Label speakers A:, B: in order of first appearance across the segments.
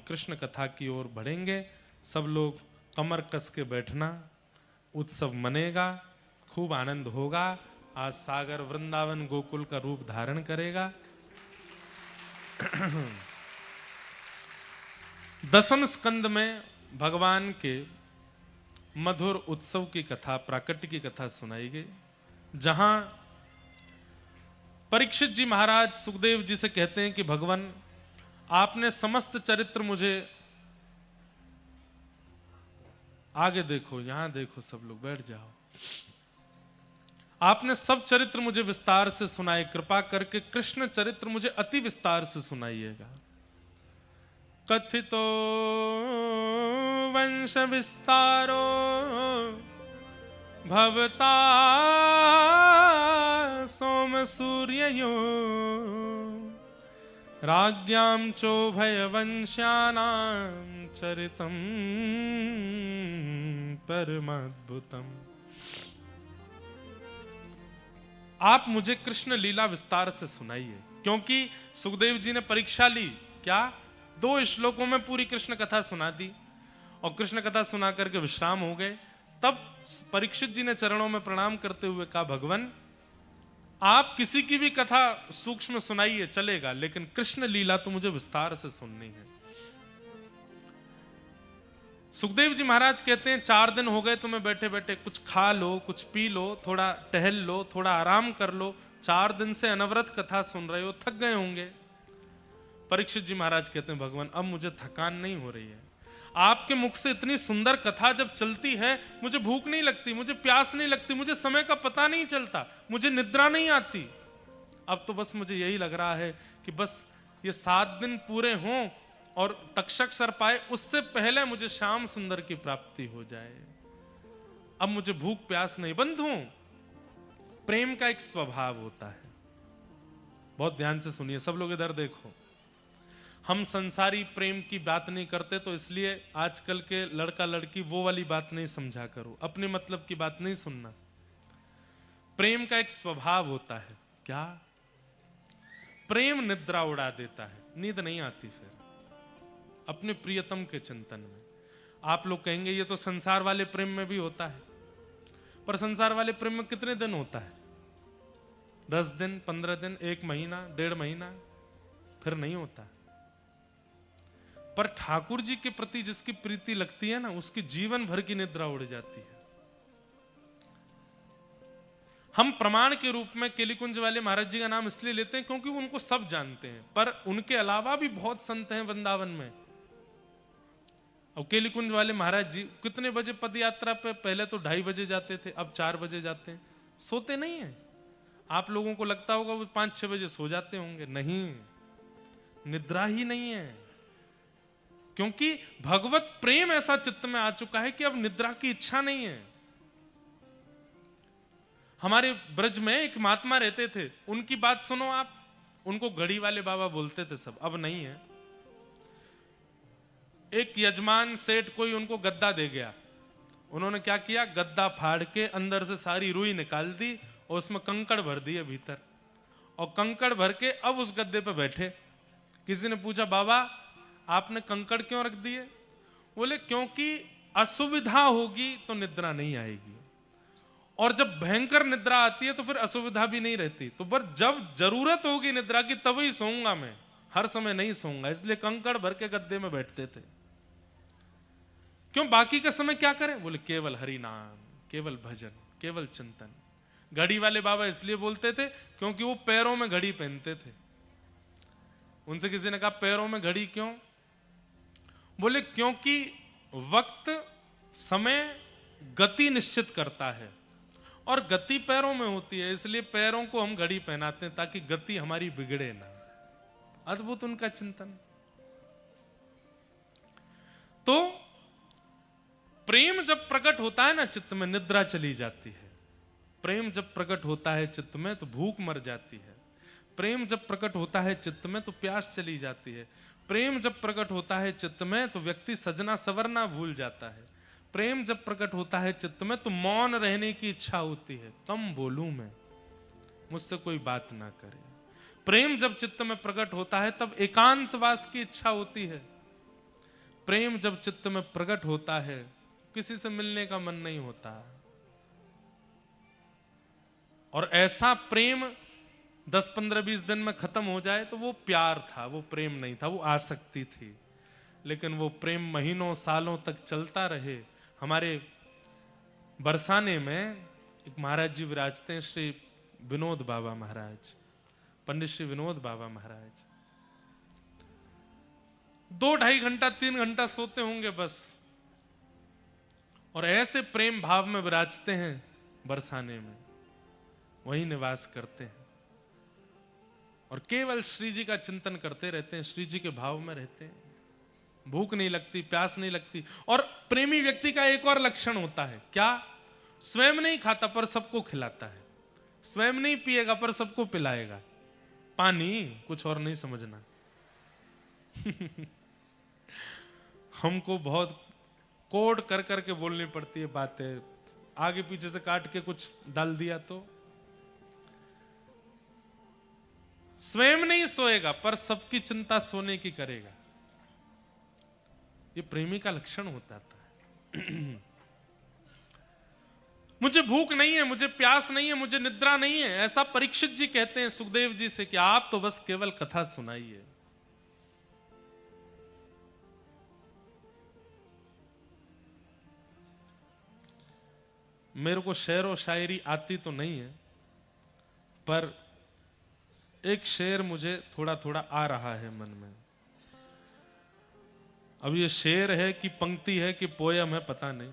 A: कृष्ण कथा की ओर बढ़ेंगे। सब लोग कमर कस के बैठना, उत्सव मनेगा, खूब आनंद होगा। आज सागर वृंदावन गोकुल का रूप धारण करेगा। दसम स्कंद में भगवान के मधुर उत्सव की कथा, प्राकट्य की कथा सुनाई गई, जहां परीक्षित जी महाराज सुखदेव जी से कहते हैं कि भगवान, आपने समस्त चरित्र मुझे, आगे देखो, यहां देखो, सब लोग बैठ जाओ, आपने सब चरित्र मुझे विस्तार से सुनाए, कृपा करके कृष्ण चरित्र मुझे अति विस्तार से सुनाइएगा। कथितो वंश विस्तारो भवता सोम सूर्ययो राज्ञां चोभय वंश्यानां चरितम परमाद्भुतम। आप मुझे कृष्ण लीला विस्तार से सुनाइए, क्योंकि सुखदेव जी ने परीक्षा ली, क्या 2 श्लोकों में पूरी कृष्ण कथा सुना दी, और कृष्ण कथा सुना करके विश्राम हो गए। तब परीक्षित जी ने चरणों में प्रणाम करते हुए कहा, भगवान आप किसी की भी कथा सूक्ष्म सुनाइए चलेगा, लेकिन कृष्ण लीला तो मुझे विस्तार से सुननी है। सुखदेव जी महाराज कहते हैं 4 दिन हो गए तुम्हें बैठे बैठे, कुछ खा लो, कुछ पी लो, थोड़ा टहल लो, थोड़ा आराम कर लो, 4 दिन से अनवरत कथा सुन रहे हो, थक गए होंगे। परीक्षित जी महाराज कहते हैं, भगवान अब मुझे थकान नहीं हो रही है, आपके मुख से इतनी सुंदर कथा जब चलती है, मुझे भूख नहीं लगती, मुझे प्यास नहीं लगती, मुझे समय का पता नहीं चलता, मुझे निद्रा नहीं आती। अब तो बस मुझे यही लग रहा है कि बस ये 7 दिन पूरे हों और तक्षक सर्प आए, उससे पहले मुझे श्याम सुंदर की प्राप्ति हो जाए। अब मुझे भूख प्यास नहीं। बंधुओं, प्रेम का एक स्वभाव होता है, बहुत ध्यान से सुनिए, सब लोग इधर देखो। हम संसारी प्रेम की बात नहीं करते, तो इसलिए आजकल के लड़का लड़की वो वाली बात नहीं समझा करो, अपने मतलब की बात नहीं सुनना। प्रेम का एक स्वभाव होता है, क्या? प्रेम निद्रा उड़ा देता है, नींद नहीं आती फिर अपने प्रियतम के चिंतन में। आप लोग कहेंगे ये तो संसार वाले प्रेम में भी होता है, पर संसार वाले प्रेम में कितने दिन होता है? 10 दिन, 15 दिन, 1 महीना, 1.5 महीना, फिर नहीं होता। पर ठाकुर जी के प्रति जिसकी प्रीति लगती है ना, उसकी जीवन भर की निद्रा उड़ जाती है। हम प्रमाण के रूप में केलीकुंज वाले महाराज जी का नाम इसलिए लेते हैं क्योंकि उनको सब जानते हैं, पर उनके अलावा भी बहुत संत हैं वृंदावन में। और केलीकुंज वाले महाराज जी कितने बजे पद यात्रा पे? पहले तो 2:30 बजे जाते थे, अब 4 बजे जाते हैं। सोते नहीं है। आप लोगों को लगता होगा वो 5-6 बजे सो जाते होंगे, नहीं, निद्रा ही नहीं है, क्योंकि भगवत प्रेम ऐसा चित्त में आ चुका है कि अब निद्रा की इच्छा नहीं है। हमारे ब्रज में एक महात्मा रहते थे, उनकी बात सुनो आप, उनको घड़ी वाले बाबा बोलते थे सब, अब नहीं है। एक यजमान सेठ कोई उनको गद्दा दे गया, उन्होंने क्या किया, गद्दा फाड़ के अंदर से सारी रुई निकाल दी और उसमें कंकड़ भर दिए भीतर, और कंकड़ भर के अब उस गद्दे पे बैठे। किसी ने पूछा, बाबा आपने कंकड़ क्यों रख दिए? बोले क्योंकि असुविधा होगी तो निद्रा नहीं आएगी, और जब भयंकर निद्रा आती है तो फिर असुविधा भी नहीं रहती, तो बस जब जरूरत होगी निद्रा की तभी सोऊंगा मैं, हर समय नहीं सोऊंगा। इसलिए कंकड़ भर के गद्दे में बैठते थे। क्यों? बाकी का समय क्या करें? बोले केवल हरि नाम, केवल भजन, केवल चिंतन। घड़ी वाले बाबा इसलिए बोलते थे क्योंकि वो पैरों में घड़ी पहनते थे। उनसे किसी ने कहा पैरों में घड़ी क्यों? बोले क्योंकि वक्त, समय, गति निश्चित करता है और गति पैरों में होती है, इसलिए पैरों को हम घड़ी पहनाते हैं ताकि गति हमारी बिगड़े ना। अद्भुत उनका चिंतन। तो प्रेम जब प्रकट होता है ना चित्त में, निद्रा चली जाती है। प्रेम जब प्रकट होता है चित्त में तो भूख मर जाती है। प्रेम जब प्रकट होता है चित्त में तो प्यास चली जाती है। प्रेम जब प्रकट होता है चित्त में तो व्यक्ति सजना सवरना भूल जाता है। प्रेम जब प्रकट होता है चित्त में तो मौन रहने की इच्छा होती है, कम बोलूं मैं, मुझसे कोई बात ना करे। प्रेम जब चित्त में प्रकट होता है तब एकांतवास की इच्छा होती है। प्रेम जब चित्त में प्रकट होता है, किसी से मिलने का मन नहीं होता। और ऐसा प्रेम 10, 15, 20 दिन में खत्म हो जाए तो वो प्यार था, वो प्रेम नहीं था, वो आसक्ति थी। लेकिन वो प्रेम महीनों सालों तक चलता रहे। हमारे बरसाने में एक महाराज जी विराजते हैं, श्री विनोद बाबा महाराज, पंडित श्री विनोद बाबा महाराज। 2, 2.5 घंटा 3 घंटा सोते होंगे बस, और ऐसे प्रेम भाव में विराजते हैं बरसाने में, वहीं निवास करते हैं और केवल श्री जी का चिंतन करते रहते हैं, श्री जी के भाव में रहते हैं। भूख नहीं लगती, प्यास नहीं लगती। और प्रेमी व्यक्ति का एक और लक्षण होता है, क्या? स्वयं नहीं खाता पर सबको खिलाता है, स्वयं नहीं पिएगा पर सबको पिलाएगा। पानी, कुछ और नहीं समझना। हमको बहुत कोड कर करके बोलनी पड़ती है बातें, आगे पीछे से काट के कुछ डाल दिया तो। स्वयं नहीं सोएगा पर सबकी चिंता सोने की करेगा। ये प्रेमी का लक्षण होता था। मुझे भूख नहीं है, मुझे प्यास नहीं है, मुझे निद्रा नहीं है, ऐसा परीक्षित जी कहते हैं सुखदेव जी से कि आप तो बस केवल कथा सुनाइए। मेरे को शेर और शायरी आती तो नहीं है, पर एक शेर मुझे थोड़ा थोड़ा आ रहा है मन में। अब ये शेर है कि पंक्ति है कि पोयम है, पता नहीं।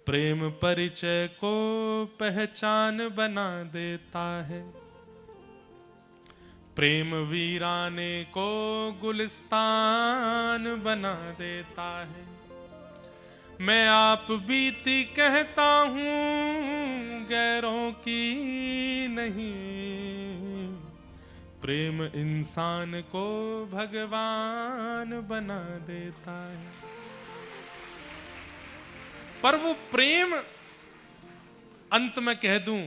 A: प्रेम परिचय को पहचान बना देता है, प्रेम वीराने को गुलिस्तान बना देता है। मैं आप बीती कहता हूं गैरों की नहीं, प्रेम इंसान को भगवान बना देता है। पर वो प्रेम, अंत में कह दूं,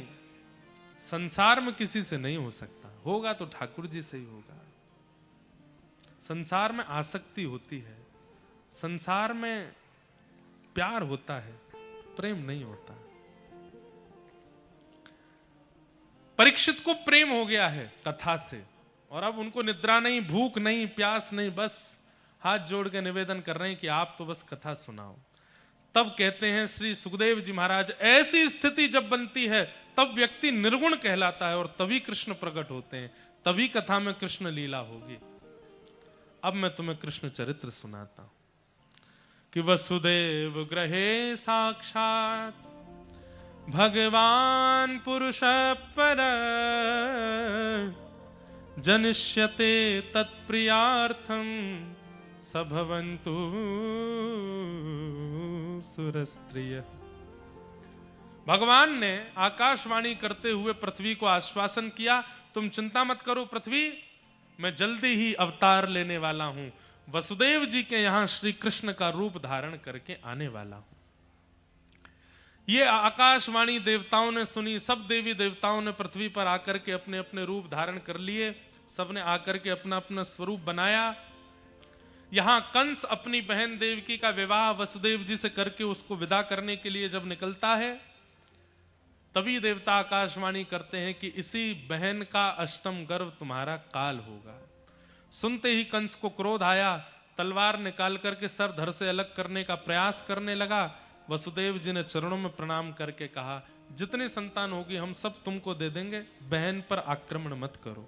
A: संसार में किसी से नहीं हो सकता। होगा तो ठाकुर जी से ही होगा। संसार में आसक्ति होती है, संसार में प्यार होता है, प्रेम नहीं होता। परीक्षित को प्रेम हो गया है कथा से, और अब उनको निद्रा नहीं, भूख नहीं, प्यास नहीं, बस हाथ जोड़ के निवेदन कर रहे हैं कि आप तो बस कथा सुनाओ। तब कहते हैं श्री सुखदेव जी महाराज, ऐसी स्थिति जब बनती है तब व्यक्ति निर्गुण कहलाता है और तभी कृष्ण प्रकट होते हैं, तभी कथा में कृष्ण लीला होगी। अब मैं तुम्हें कृष्ण चरित्र सुनाता हूं कि वसुदेव ग्रहे साक्षात भगवान पुरुष पर जनिष्यते तत्प्रियार्थम सभवन्तु सुरस्त्रिय। भगवान ने आकाशवाणी करते हुए पृथ्वी को आश्वासन किया, तुम चिंता मत करो पृथ्वी, मैं जल्दी ही अवतार लेने वाला हूं, वसुदेव जी के यहां श्री कृष्ण का रूप धारण करके आने वाला हूं। ये आकाशवाणी देवताओं ने सुनी, सब देवी देवताओं ने पृथ्वी पर आकर के अपने अपने रूप धारण कर लिए, सबने आकर के अपना अपना स्वरूप बनाया। यहां कंस अपनी बहन देवकी का विवाह वसुदेव जी से करके उसको विदा करने के लिए जब निकलता है, तभी देवता आकाशवाणी करते हैं कि इसी बहन का अष्टम गर्भ तुम्हारा काल होगा। सुनते ही कंस को क्रोध आया, तलवार निकाल करके सर धड़ से अलग करने का प्रयास करने लगा। वसुदेव जी ने चरणों में प्रणाम करके कहा, जितनी संतान होगी हम सब तुमको दे देंगे, बहन पर आक्रमण मत करो।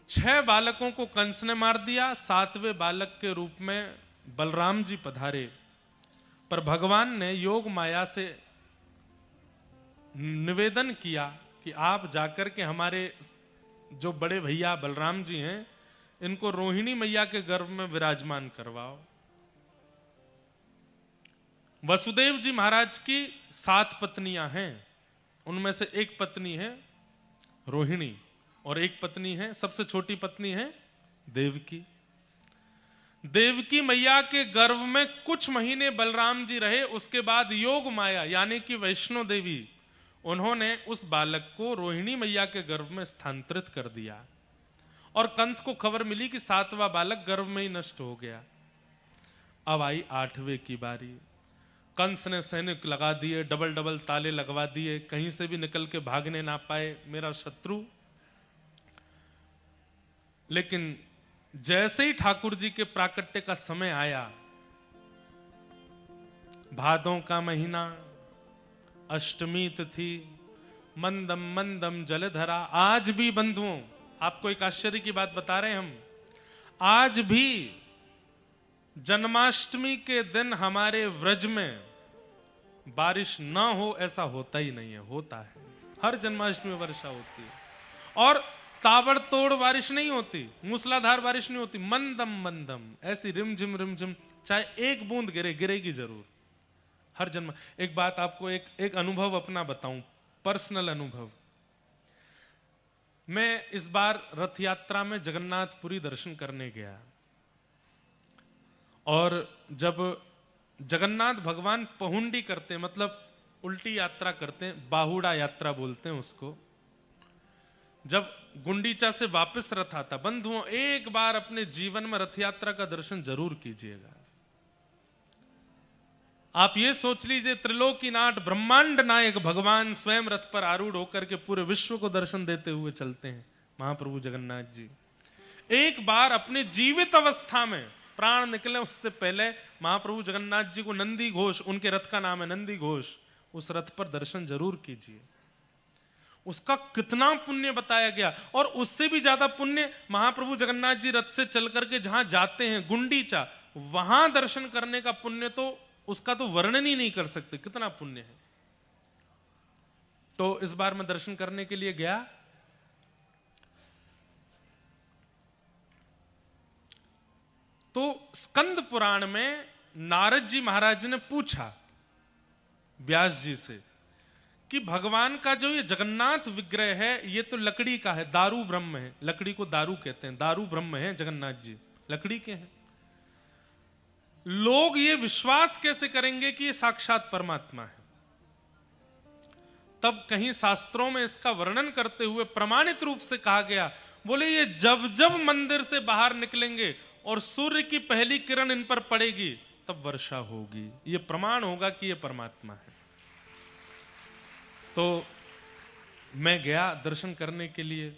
A: 6 बालकों को कंस ने मार दिया, 7वें बालक के रूप में बलराम जी पधारे। पर भगवान ने योग माया से निवेदन किया कि आप जाकर के हमारे जो बड़े भैया बलराम जी हैं, इनको रोहिणी मैया के गर्भ में विराजमान करवाओ। वसुदेव जी महाराज की 7 पत्नियां हैं, उनमें से एक पत्नी है रोहिणी और एक पत्नी है, सबसे छोटी पत्नी है देवकी। देवकी मैया के गर्भ में कुछ महीने बलराम जी रहे, उसके बाद योग माया यानी कि वैष्णो देवी, उन्होंने उस बालक को रोहिणी मैया के गर्भ में स्थानांतरित कर दिया और कंस को खबर मिली कि 7वां बालक गर्भ में ही नष्ट हो गया। अब आई 8वें की बारी। कंस ने सैनिक लगा दिए, डबल डबल ताले लगवा दिए, कहीं से भी निकल के भागने ना पाए मेरा शत्रु। लेकिन जैसे ही ठाकुर जी के प्राकट्य का समय आया, भादों का महीना, अष्टमी तिथि, मंदम मंदम जलधरा। आज भी बंधुओं, आपको एक आश्चर्य की बात बता रहे हैं हम, आज भी जन्माष्टमी के दिन हमारे व्रज में बारिश ना हो ऐसा होता ही नहीं है। होता है, हर जन्माष्टमी में वर्षा होती है और ताबड़तोड़ बारिश नहीं होती, मूसलाधार बारिश नहीं होती, मंदम मंदम ऐसी रिमझिम, चाहे एक बूंद गिरेगी जरूर हर जन्म। एक बात आपको एक अनुभव अपना बताऊं, पर्सनल अनुभव। मैं इस बार रथ यात्रा में जगन्नाथपुरी दर्शन करने गया और जब जगन्नाथ भगवान पहुंडी करते हैं, मतलब उल्टी यात्रा करते हैं, बाहुड़ा यात्रा बोलते हैं उसको, जब गुंडीचा से वापस रथ आता, बंधुओं एक बार अपने जीवन में रथ यात्रा का दर्शन जरूर कीजिएगा। आप ये सोच लीजिए, त्रिलोकीनाथ ब्रह्मांड नायक भगवान स्वयं रथ पर आरूढ़ होकर के पूरे विश्व को दर्शन देते हुए चलते हैं महाप्रभु जगन्नाथ जी। एक बार अपने जीवित अवस्था में, प्राण निकले उससे पहले, महाप्रभु जगन्नाथ जी को नंदी घोष, उनके रथ का नाम है नंदी घोष, उस रथ पर दर्शन जरूर कीजिए। उसका कितना पुण्य बताया गया। और उससे भी ज्यादा पुण्य महाप्रभु जगन्नाथ जी रथ से चल करके जहां जाते हैं गुंडीचा, वहां दर्शन करने का पुण्य तो उसका तो वर्णन ही नहीं कर सकते, कितना पुण्य है। तो इस बार मैं दर्शन करने के लिए गया, तो स्कंद पुराण में नारद जी महाराज ने पूछा व्यास जी से कि भगवान का जो ये जगन्नाथ विग्रह है, ये तो लकड़ी का है, दारू ब्रह्म है, लकड़ी को दारू कहते हैं, दारू ब्रह्म है जगन्नाथ जी, लकड़ी के हैं। लोग ये विश्वास कैसे करेंगे कि ये साक्षात परमात्मा है? तब कहीं शास्त्रों में इसका वर्णन करते हुए प्रमाणित रूप से कहा गया, बोले ये जब जब मंदिर से बाहर निकलेंगे और सूर्य की पहली किरण इन पर पड़ेगी तब वर्षा होगी, ये प्रमाण होगा कि ये परमात्मा है। तो मैं गया दर्शन करने के लिए,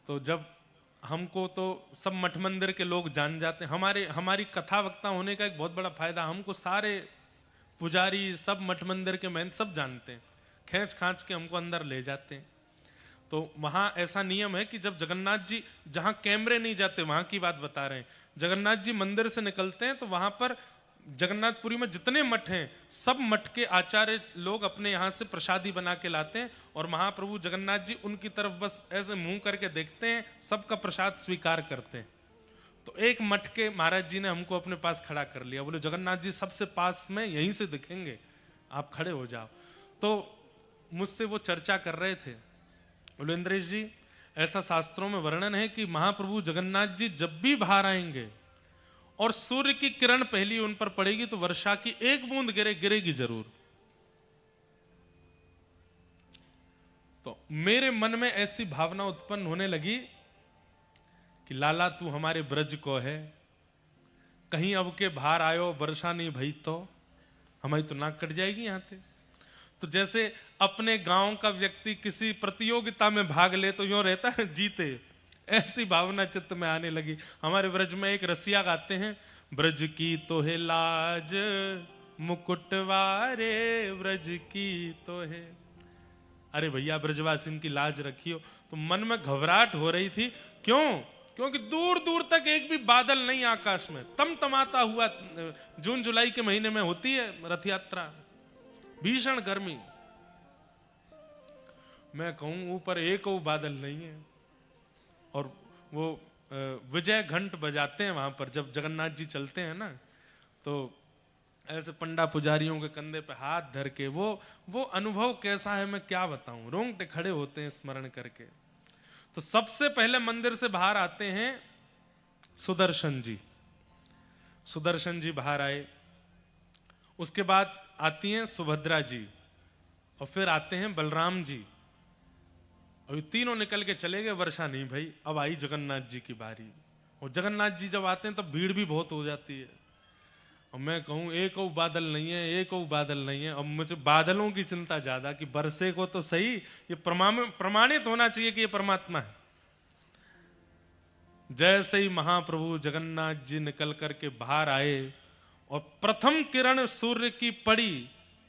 A: तो जब हमको तो सब मठ मंदिर के लोग जान जाते हैं, हमारी कथा वक्ता होने का एक बहुत बड़ा फायदा, हमको सारे पुजारी, सब मठ मंदिर के महंत सब जानते हैं, खींच खांच के हमको अंदर ले जाते हैं। तो वहां ऐसा नियम है कि जब जगन्नाथ जी, जहां कैमरे नहीं जाते, वहां की बात बता रहे हैं, जगन्नाथ जी मंदिर से निकलते हैं तो वहां पर जगन्नाथपुरी में जितने मठ हैं, सब मठ के आचार्य लोग अपने यहाँ से प्रसादी बना के लाते हैं और महाप्रभु जगन्नाथ जी उनकी तरफ बस ऐसे मुंह करके देखते हैं, सबका प्रसाद स्वीकार करते हैं। तो एक मठ के महाराज जी ने हमको अपने पास खड़ा कर लिया, बोले जगन्नाथ जी सबसे पास में यहीं से दिखेंगे, आप खड़े हो जाओ। तो मुझसे वो चर्चा कर रहे थे, बोले इंद्रेश जी, ऐसा शास्त्रों में वर्णन है कि महाप्रभु जगन्नाथ जी जब भी बाहर आएंगे और सूर्य की किरण पहली उन पर पड़ेगी तो वर्षा की एक बूंद गिरेगी जरूर। तो मेरे मन में ऐसी भावना उत्पन्न होने लगी कि लाला तू हमारे ब्रज को है, कहीं अब के बाहर आयो वर्षा नहीं भई तो हमारी तो नाक कट जाएगी यहां से। तो जैसे अपने गांव का व्यक्ति किसी प्रतियोगिता में भाग ले तो यूं रहता है जीते, ऐसी भावना चित्त में आने लगी। हमारे ब्रज में एक रसिया गाते हैं, ब्रज की तो है लाज मुकुटवारे ब्रज की तो है। अरे भैया ब्रजवासी की लाज रखियो। तो मन में घबराहट हो रही थी, क्यों? क्योंकि दूर दूर तक एक भी बादल नहीं आकाश में, तमतमाता हुआ जून जुलाई के महीने में होती है रथ यात्रा, भीषण गर्मी। मैं कहूं ऊपर एक वो बादल नहीं है। और वो विजय घंट बजाते हैं वहां पर, जब जगन्नाथ जी चलते हैं ना, तो ऐसे पंडा पुजारियों के कंधे पे हाथ धर के वो अनुभव कैसा है मैं क्या बताऊं, रोंगटे खड़े होते हैं स्मरण करके। तो सबसे पहले मंदिर से बाहर आते हैं सुदर्शन जी। सुदर्शन जी बाहर आए, उसके बाद आती हैं सुभद्रा जी, और फिर आते हैं बलराम जी, अभी तीनों निकल के चले गए, वर्षा नहीं भाई। अब आई जगन्नाथ जी की बारी, और जगन्नाथ जी जब आते हैं तब भीड़ भी बहुत हो जाती है। और मैं कहूँ एक और बादल नहीं है, एक और बादल नहीं है। अब मुझे बादलों की चिंता ज्यादा कि बरसे को तो सही, ये प्रमाणित होना चाहिए कि ये परमात्मा है। जैसे ही महाप्रभु जगन्नाथ जी निकल करके बाहर आए और प्रथम किरण सूर्य की पड़ी,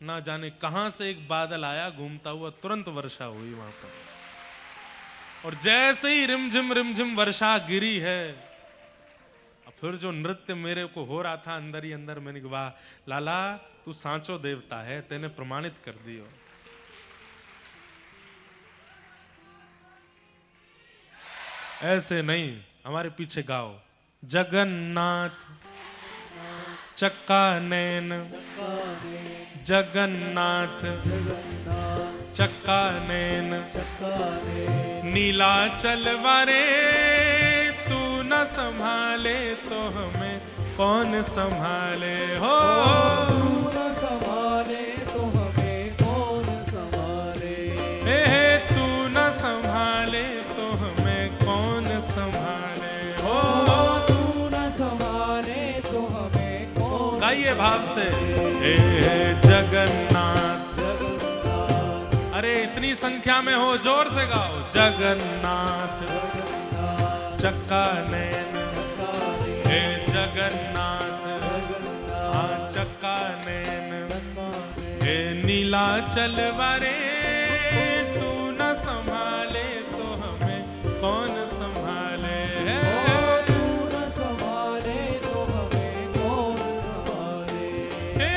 A: ना जाने कहां से एक बादल आया घूमता हुआ, तुरंत वर्षा हुई वहां पर। और जैसे ही रिमझिम वर्षा गिरी है, फिर जो नृत्य मेरे को हो रहा था अंदर ही अंदर, मैंने कहा वाह लाला तू सांचो देवता है, तेने प्रमाणित कर दियो। ऐसे नहीं, हमारे पीछे गाओ, जगन्नाथ चक्का नैन, जगन्नाथ चक्का नैन, नीलाचल वारे तू न संभाले तो हमें कौन संभाले हो।
B: तू न संभाले तो हमें कौन संभाले।
A: हे तू न संभाले तो हमें कौन संभाले हो।
B: तू न संभाले तो हमें कौन।
A: गाइए भाव से, हे जगन्नाथ। अरे इतनी संख्या में हो, जोर से गाओ, जगन्नाथ चक्का नैन, हे जगन्नाथ हाँ चक्का नैन, हे नीलाचल वारे तू न संभाले तो हमें कौन संभाले।
B: तू न संभाले तो हमें कौन संभाले।
A: हे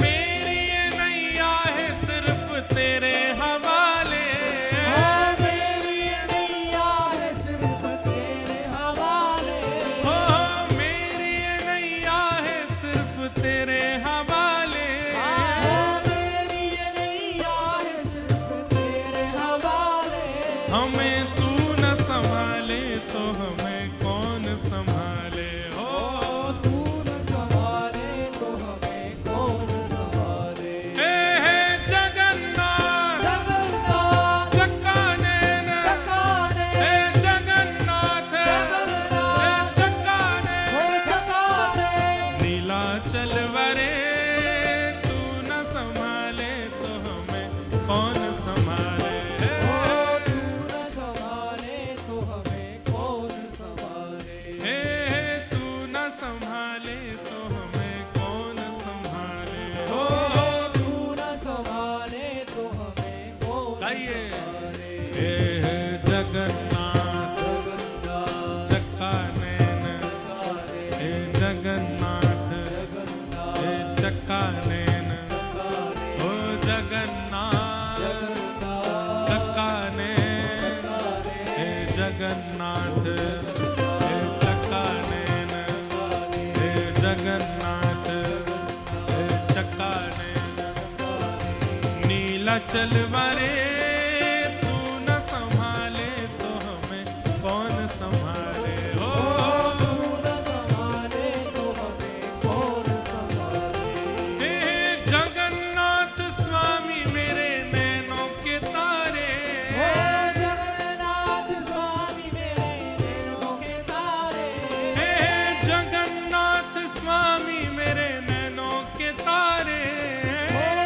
A: मेरी ये नैया है सिर्फ तेरे हवाले।
B: मेरी नैया है सिर्फ तेरे हवाले।
A: मेरी ये नैया है सिर्फ तेरे हवाले।
B: मेरी नैया है सिर्फ तेरे हवाले।
A: हमें तू न संभाले तो हमें कौन संभाले हो।
B: तू न संभाले तो हमें कौन संभाले।
A: हे जगन्नाथ
B: जगन्नाथ
A: चक्का नैन,
B: चक्का नैन,
A: हे जगन्नाथ
B: जगन्नाथ
A: चक्का नैन,
B: हो चक्का नैन।
A: नीलाचल वरे तू न संभाले तो हमें कौन संभाले।
B: तू न संभाले तो हमें कौन संभाले।
A: हे तू न संभाले तो हमें कौन संभाले हो।
B: तू न संभाले तो हमें कौन
A: गाइए,
B: संभाले।
A: हे जगन्नाथ चक्का नैन, हे जगन्नाथ हे चक्का नैन, हो जगन्नाथ चक्का नैन, हे जगन्नाथ हे चक्का नैन, हे जगन्नाथ हे चक्का नैन, नीलाचल वारे तू न संभाले तो हमें कौन संभाले हो।
B: तू न संभाले तो हमें कौन संभाले।
A: हे जगन्नाथ स्वामी मेरे नैनों के तारे।
B: जगन्नाथ स्वामी मेरे नैनों के तारे।
A: हे जगन्नाथ स्वामी मेरे नैनों के तारे।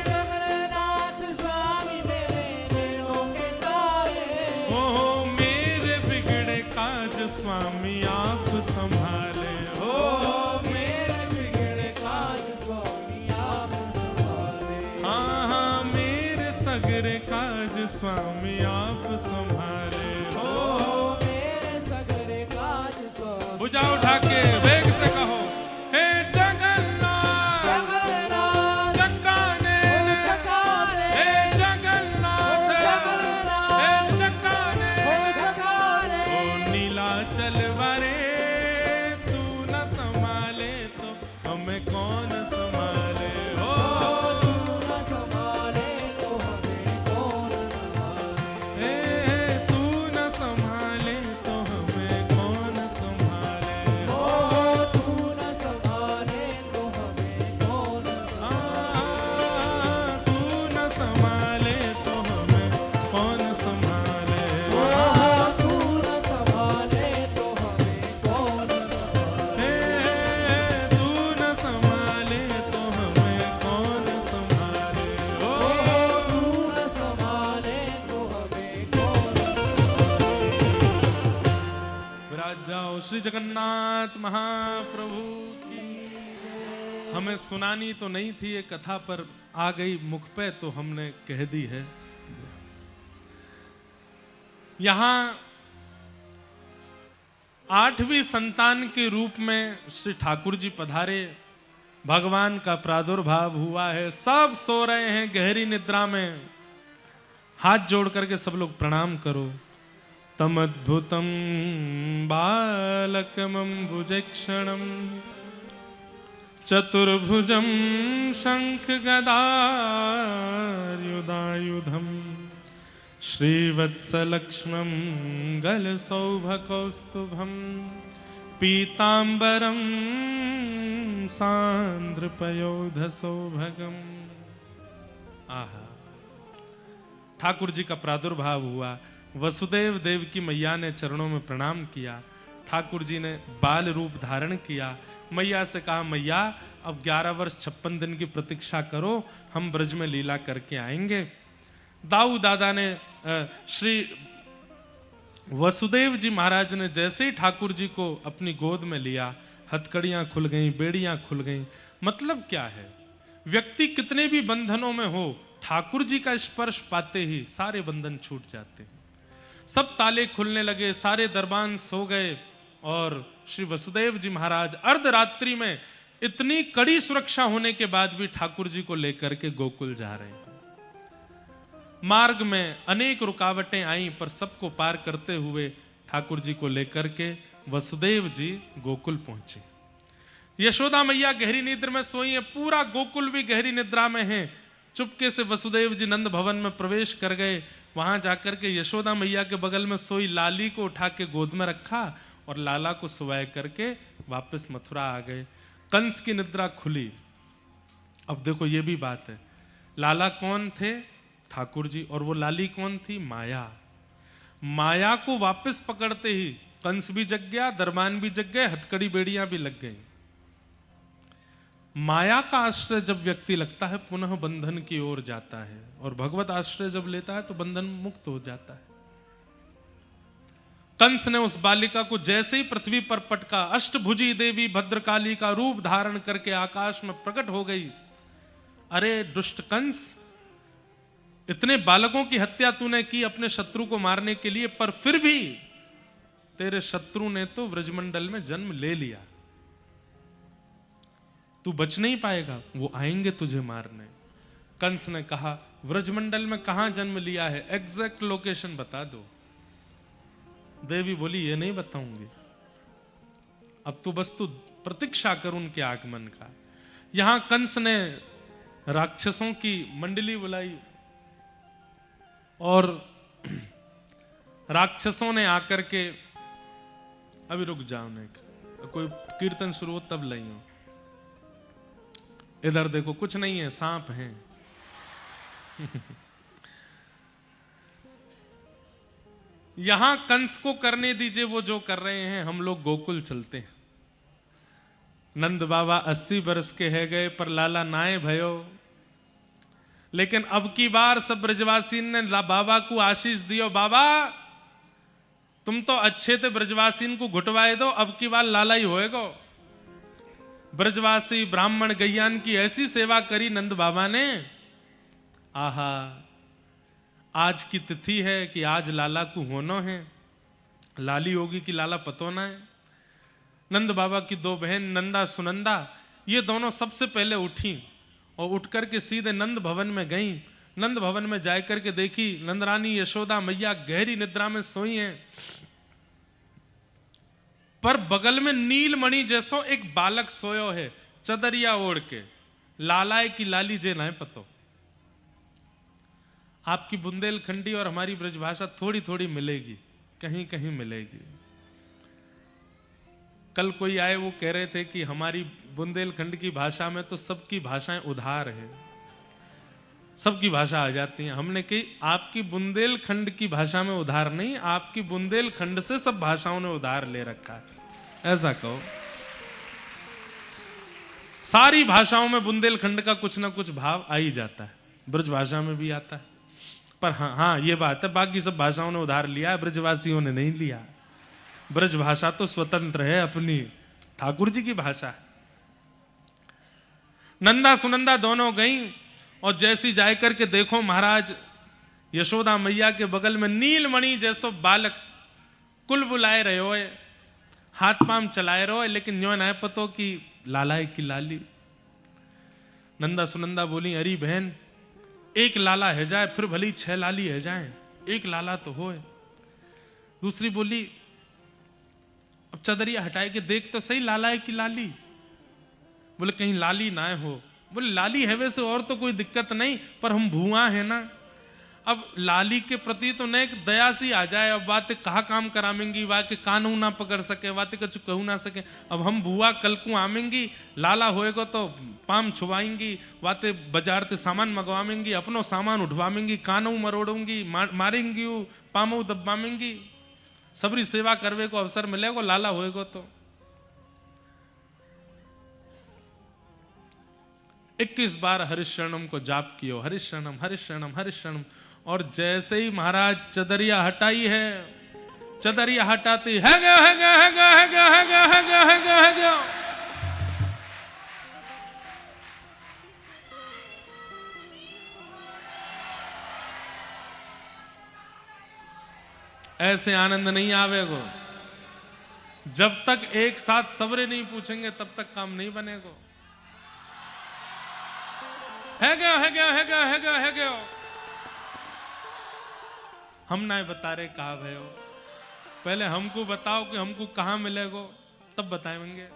B: जगन्नाथ स्वामी मेरे नैनों के तारे।
A: ओ मेरे बिगड़े काज स्वामी आप संभाले हो।
B: मेरे बिगड़े काज स्वामी आप संभाले।
A: हाँ मेरे सगरे काज स्वामी आप संभाले हो।
B: मेरे सगरे काज स्वामी।
A: भुजा उठा के वेग से कहो, हे जगन्नाथ
B: जगन्नाथ
A: चक्का नैन,
B: चक्का नैन,
A: हे जगन्नाथ
B: जगन्नाथ
A: हे चक्का नैन,
B: चक्का नैन।
A: ओ नीलाचल वारे तू न संभाले तो हमें कौन संभाले हो।
B: तू न संभाले तो हमें कौन संभाले।
A: हे तू न संभाले तो हमें कौन संभाले हो। श्री जगन्नाथ महाप्रभु की। हमें सुनानी तो नहीं थी ये कथा, पर आ गई मुख पे तो हमने कह दी है। यहां 8वीं संतान के रूप में श्री ठाकुर जी पधारे, भगवान का प्रादुर्भाव हुआ है। सब सो रहे हैं गहरी निद्रा में। हाथ जोड़ करके सब लोग प्रणाम करो। तमद्भुतम बालकमंबुजक्षणम चतुर्भुजम शंख गदायुधायुधम श्रीवत्सलक्ष्मं गलसौभकौस्तुभं पीतांबरम सांद्रपयोधसौभगम। आहा, ठाकुर जी का प्रादुर्भाव हुआ। वसुदेव देव की मैया ने चरणों में प्रणाम किया। ठाकुर जी ने बाल रूप धारण किया। मैया से कहा, मैया अब 11 वर्ष 56 दिन की प्रतीक्षा करो, हम ब्रज में लीला करके आएंगे। दाऊ दादा ने श्री वसुदेव जी महाराज ने जैसे ही ठाकुर जी को अपनी गोद में लिया, हथकड़ियां खुल गईं, बेड़ियां खुल गईं। मतलब क्या है, व्यक्ति कितने भी बंधनों में हो, ठाकुर जी का स्पर्श पाते ही सारे बंधन छूट जाते हैं। सब ताले खुलने लगे, सारे दरबान सो गए और श्री वसुदेव जी महाराज अर्धरात्रि में इतनी कड़ी सुरक्षा होने के बाद भी ठाकुर जी को लेकर के गोकुल जा रहे हैं। मार्ग में अनेक रुकावटें आईं, पर सबको पार करते हुए ठाकुर जी को लेकर के वसुदेव जी गोकुल पहुंचे। यशोदा मैया गहरी निद्रा में सोई है, पूरा गोकुल भी गहरी निद्रा में है। चुपके से वसुदेव जी नंद भवन में प्रवेश कर गए। वहां जाकर के यशोदा मैया के बगल में सोई लाली को उठा के गोद में रखा और लाला को सुवाए करके वापस मथुरा आ गए। कंस की निद्रा खुली। अब देखो ये भी बात है, लाला कौन थे? ठाकुर जी। और वो लाली कौन थी? माया। माया को वापस पकड़ते ही कंस भी जग गया, दरबान भी जग गए, हथकड़ी बेड़ियां भी लग गई। माया का आश्रय जब व्यक्ति लगता है पुनः बंधन की ओर जाता है, और भगवत आश्रय जब लेता है तो बंधन मुक्त हो जाता है। कंस ने उस बालिका को जैसे ही पृथ्वी पर पटका, अष्टभुजी देवी भद्रकाली का रूप धारण करके आकाश में प्रकट हो गई। अरे दुष्ट कंस, इतने बालकों की हत्या तूने की अपने शत्रु को मारने के लिए, पर फिर भी तेरे शत्रु ने तो व्रजमंडल में जन्म ले लिया। तू बच नहीं पाएगा, वो आएंगे तुझे मारने। कंस ने कहा, व्रजमंडल में कहां जन्म लिया है, एग्जैक्ट लोकेशन बता दो। देवी बोली, ये नहीं बताऊंगी, अब तू बस तू प्रतीक्षा कर उनके आगमन का। यहां कंस ने राक्षसों की मंडली बुलाई और राक्षसों ने आकर के, अभी रुक जाओ, कोई कीर्तन शुरू हो तब लाई हो। इधर देखो, कुछ नहीं है, सांप हैं। यहां कंस को करने दीजिए वो जो कर रहे हैं, हम लोग गोकुल चलते हैं। नंद बाबा 80 बरस के है गए, पर लाला नाए भयो। लेकिन अब की बार सब ब्रजवासी ने बाबा को आशीष दियो, बाबा तुम तो अच्छे थे, ब्रजवासी को घुटवाए दो, अब की बार लाला ही होएगो। ब्रजवासी ब्राह्मण गैयान की ऐसी सेवा करी नंद बाबा ने। आहा, आज की तिथि है कि आज लाला को होना है। लाली होगी कि लाला पतोना है। नंद बाबा की 2 बहन नंदा सुनंदा, ये दोनों सबसे पहले उठी और उठ करके सीधे नंद भवन में गई। नंद भवन में जाकर के देखी नंदरानी यशोदा मैया गहरी निद्रा में सोई हैं, पर बगल में नीलमणि जैसो एक बालक सोयो है, चदरिया ओढ़ के। लालाए की लाली जे ना पतो। आपकी बुंदेलखंडी और हमारी ब्रजभाषा थोड़ी थोड़ी मिलेगी, कहीं कहीं मिलेगी। कल कोई आए, वो कह रहे थे कि हमारी बुंदेलखंड की भाषा में तो सबकी भाषाएं उधार है, सबकी भाषा आ जाती है। हमने कही आपकी बुंदेलखंड की भाषा में उधार नहीं, आपकी बुंदेलखंड से सब भाषाओं ने उधार ले रखा है, ऐसा कहो। सारी भाषाओं में बुंदेलखंड का कुछ ना कुछ भाव आ ही जाता है, ब्रज भाषा में भी आता है। पर हाँ ये बात है, बाकी सब भाषाओं ने उधार लिया है, ब्रजवासियों ने नहीं लिया। ब्रज भाषा तो स्वतंत्र है अपनी, ठाकुर जी की भाषा है। नंदा सुनंदा दोनों गईं और जैसी जाय करके देखो महाराज यशोदा मैया के बगल में नीलमणि जैसो बालक कुल बुलाए रहे हो, हाथ पाम चलाए रहो, लेकिन यो न पतो कि लाला है कि लाली। नंदा सुनंदा बोली अरे बहन एक लाला है जाए फिर भली 6 लाली है जाए, एक लाला तो होए। दूसरी बोली अब चदरिया हटाए के देख तो सही लाला है कि लाली। बोले कहीं लाली ना हो। बोले लाली है वैसे और तो कोई दिक्कत नहीं, पर हम भुआ है ना, अब लाली के प्रति तो न एक दया सी आ जाए। अब बातें कहा काम करामेंगी, वाके कानू ना पकड़ सके, बातें कुछ कहू ना सके। अब हम भुआ कल को आमेंगी, लाला होएगा तो पाम छुवाएंगी, बातें बाजार से सामान मंगवाएंगी, अपनो सामान उठवाएंगी, कानू मरोड़ूंगी, मारेंगी, पामू दबामेंगी, सबरी सेवा करवे को अवसर मिलेगा लाला होएगा तो। 21 बार हरिशरणम को जाप कियो, हरिशरणम हरिशरणम हरिशरणम। और जैसे ही महाराज चदरिया हटाई है, चदरिया हटाती है गया है गया है गया है गया है गया है गया है गया है गया। ऐसे आनंद नहीं आवेगो जब तक एक साथ सबरे नहीं पूछेंगे, तब तक काम नहीं बनेगा। है गया है गया है गया है गया है गया। हम ना बता रहे कहा भयो, पहले हमको बताओ कि हमको कहां मिलेगो, तब बताएंगे।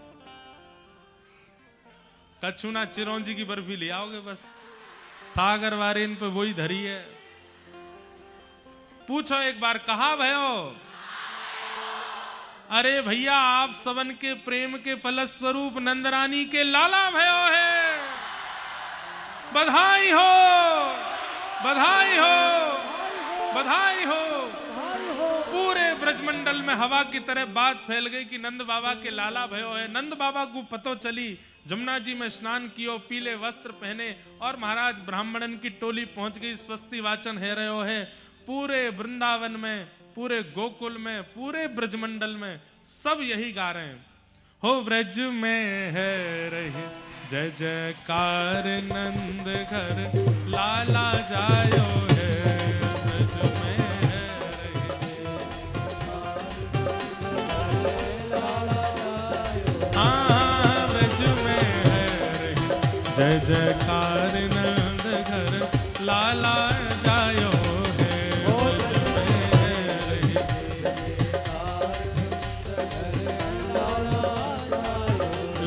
A: कच्छू ना चिरौंजी की बर्फी ले आओगे, बस सागर वारे इन पे वही धरी है। पूछो एक बार कहा भयो। अरे भैया आप सबन के प्रेम के फलस्वरूप नंदरानी के लाला भयो है। बधाई हो बधाई हो बधाई हो। पूरे ब्रजमंडल में हवा की तरह बात फैल गई कि नंद बाबा के लाला भयो है। नंद बाबा को पतो चली, जमुना जी में स्नान कियो, पीले वस्त्र पहने और महाराज ब्राह्मणन की टोली पहुंच गई, स्वस्ति वाचन है रहे हो है। पूरे वृंदावन में, पूरे गोकुल में, पूरे ब्रजमंडल में सब यही गा रहे हैं, हो ब्रज में है रही जय जयकार नंद घर लाला जायो है। ब्रज में है रही हाँ ब्रज में है रही जय जयकार नंद घर लाला जायो है। ब्रज में है रही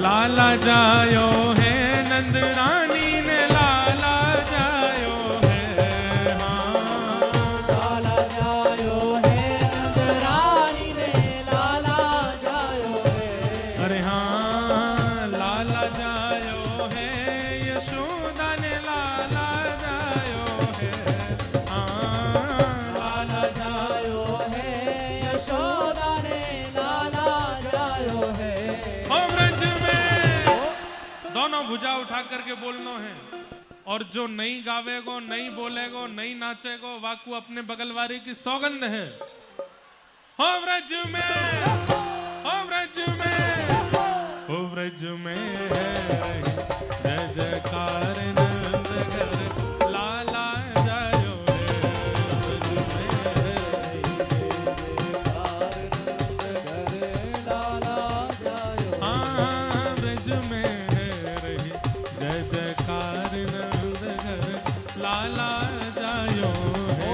A: लाला जायो है, नंद रानी ने लाला जायो है। हाँ
B: लाला जायो है, नंद रानी ने लाला जायो है।
A: अरे हाँ लाला जायो है, यशोदा ने लाला जायो है। हाँ
B: लाला जायो है, यशोदा ने लाला जायो है।
A: ओ ब्रज में दोनों भुजा उठा करके बोलना है। और जो नहीं गावेगो, नहीं बोलेगो, नहीं नाचेगो, वाकू अपने बगल वाले की सौगंध है। हो ब्रज में हो ब्रज में हो ब्रज में है रही जय जयकार नंद घर लाला जायो है। ब्रज में है रही
B: लाला जायो।
A: हाँ ब्रज में है रही जय जयकार नंद घर लाला जायो है।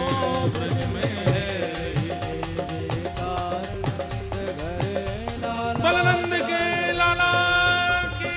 A: ब्रज में है रही बलनंद के लाला की।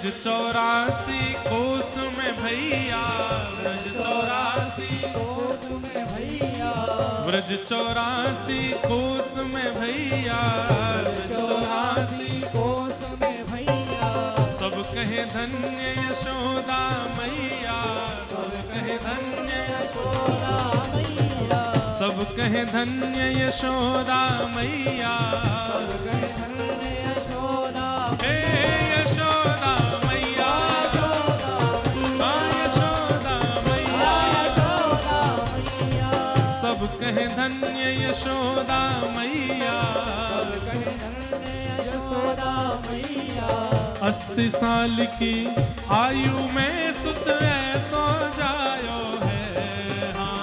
A: ब्रज 84 कोस में भैया, ब्रज 84
B: कोस में भैया,
A: ब्रज 84 कोस में भैया, ब्रज 84
B: कोस में भैया,
A: सब कहे धन्य यशोदा मैया, सब कहे धन्य
B: यशोदा मैया,
A: सब कहे धन्य यशोदा मैया,
B: सब कहे धन्य यशोदा
A: हे यशोदा मैया,
B: यशोदा
A: यशोदा मैया,
B: यशोदा मैया,
A: सब कहे धन्य यशोदा मैया।
B: सब कहे धन्य यशोदा मैया,
A: 80 साल की आयु में सुत ऐसो जायो है, हाँ